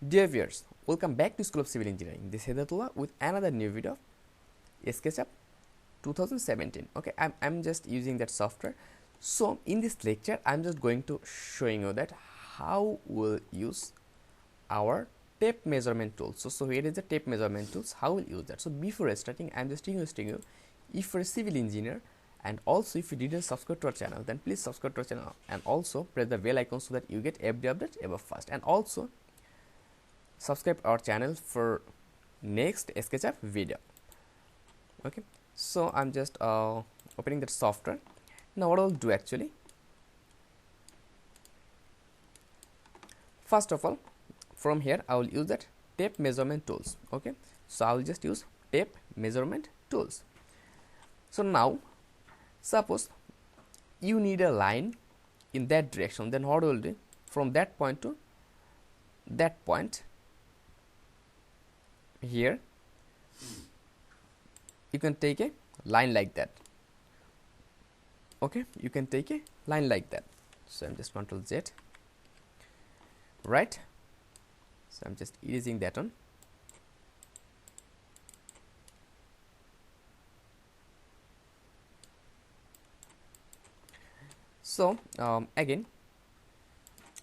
Dear viewers, welcome back to School of Civil Engineering. This is Hedaetullah with another new video of Sketchup 2017. Okay, I'm just using that software. So in this lecture, I'm just going to showing you that how we'll use our tape measurement tools. So here is the tape measurement tools. How we'll use that. So before starting, I'm just requesting you, if you're a civil engineer and also if you didn't subscribe to our channel, then please subscribe to our channel and also press the bell icon so that you get every update ever first. And also subscribe our channel for next SketchUp video. Okay, so I'm just opening that software. Now what I'll do actually, first of all, from here I will use that tape measurement tools. Okay, so I will just use tape measurement tools. So now suppose you need a line in that direction, then what will do, from that point to that point here you can take a line like that. Okay, you can take a line like that. So I'm just Ctrl Z, right? So I'm just erasing that one. So again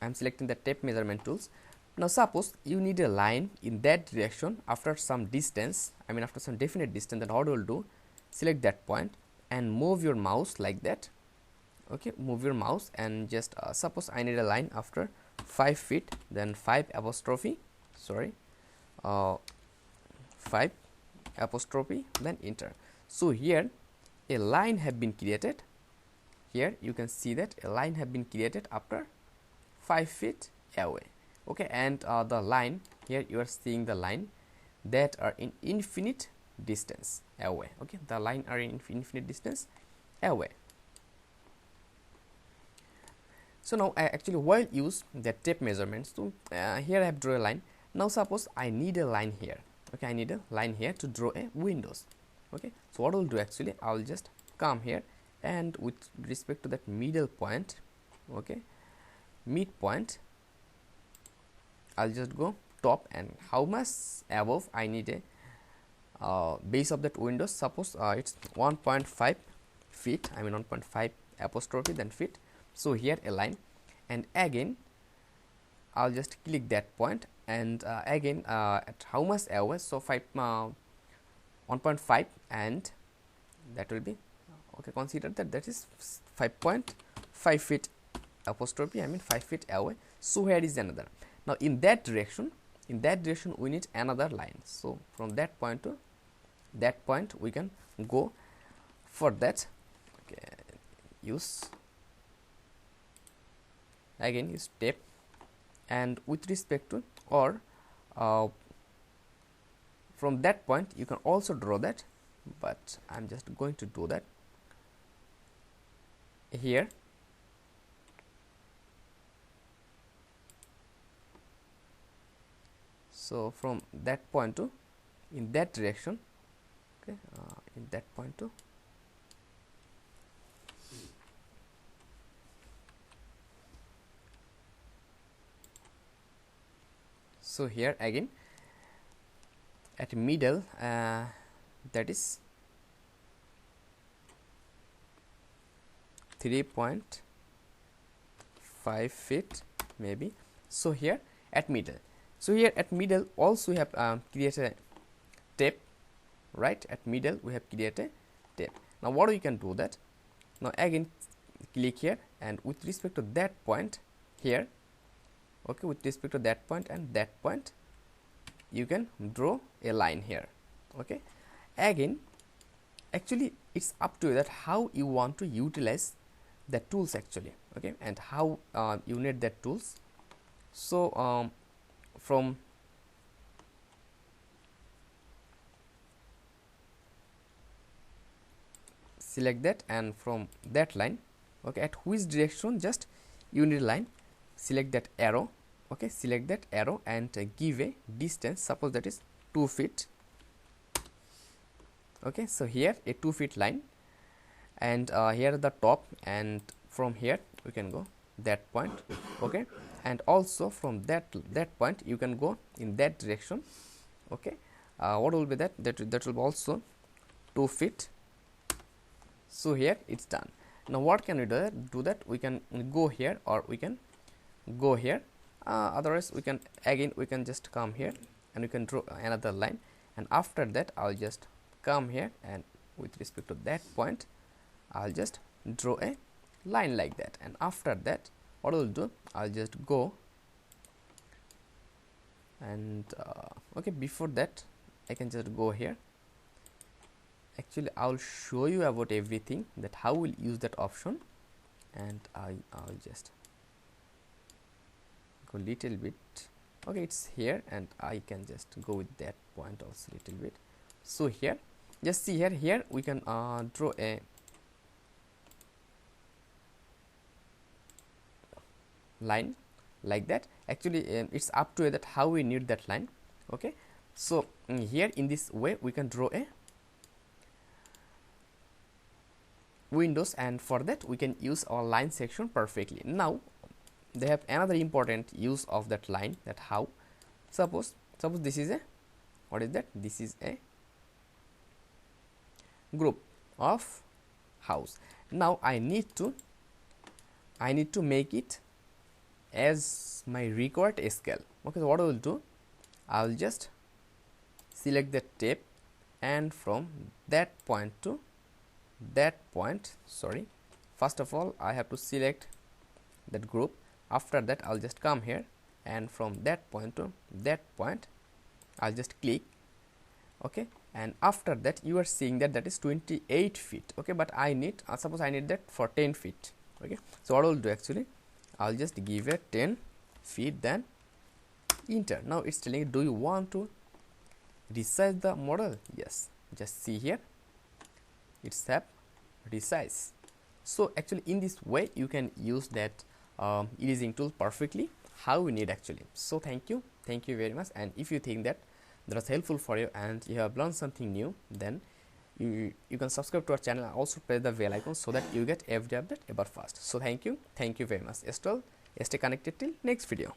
I'm selecting the tape measurement tools. Now suppose you need a line in that direction after some distance, after some definite distance, then what will do, select that point and move your mouse like that. Okay, move your mouse and just suppose I need a line after 5 feet, then 5 apostrophe, 5 apostrophe, then enter. So here a line have been created. Here you can see that a line have been created after 5 feet away. Okay, and the line here, you are seeing the line that are in infinite distance away. Okay, the line are in infinite distance away. So now I actually will use the tape measurements. So here I have drawn a line. Now suppose I need a line here. Okay, I need a line here to draw a windows. Okay, so what I'll do actually, I will just come here and with respect to that middle point, okay, midpoint, I'll just go top, and how much above I need a base of that window. Suppose it's 1.5 feet, 1.5 apostrophe then feet. So here a line, and again I'll just click that point, and again at how much away, so 1.5, and that will be okay, consider that is 5.5 feet apostrophe, 5 feet away. So here is another. Now in that direction we need another line. So from that point to that point we can go. For that, okay, use tape, and with respect to, or from that point you can also draw that, but I'm just going to do that here. So from that point to in that direction, okay, in that point to so here again at middle, that is 3.5 feet maybe. So here at middle. So here at middle also we have created a tape, right? At middle we have created a tape. Now what we can do that, now again click here, and with respect to that point here, okay, with respect to that point and that point, you can draw a line here. Okay, again actually it's up to you that how you want to utilize the tools actually. Okay, and how you need that tools. So from select that, and from that line, okay, at which direction just you need a line, select that arrow. Okay, select that arrow and give a distance, suppose that is 2 feet. Okay, so here a 2 feet line, and here the top, and from here we can go that point. Okay, and also from that point you can go in that direction. Okay, what will be that will be also 2 feet. So here it's done. Now what can we do that we can go here or we can go here, otherwise we can just come here and we can draw another line, and after that I'll just come here and with respect to that point I'll just draw a line like that, and after that what I'll do, I'll just go and okay, before that I can just go here. Actually I'll show you about everything that how we'll use that option, and I'll just go little bit. Okay, it's here and I can just go with that point also little bit. So here just see here we can draw a line like that. Actually it's up to that how we need that line. Okay, so here in this way we can draw a windows, and for that we can use our line section perfectly. Now they have another important use of that line, that how, suppose this is a, what is that, this is a group of house. Now I need to make it as my required scale. Okay, so what I will do, I will just select the tape, and from that point to that point, sorry, first of all I have to select that group. After that I'll just come here, and from that point to that point I'll just click. Okay, and after that you are seeing that is 28 feet. Okay, but I need suppose I need that for 10 feet. Okay, so what I'll do, actually I'll just give it 10 feet, then enter. Now it's telling, do you want to resize the model? Yes, just see here, it's have resize. So actually in this way you can use that erasing tool perfectly how we need actually. So thank you very much, and if you think that was helpful for you and you have learned something new, then you can subscribe to our channel and also press the bell icon so that you get every update ever fast. So thank you very much. Stay connected till next video.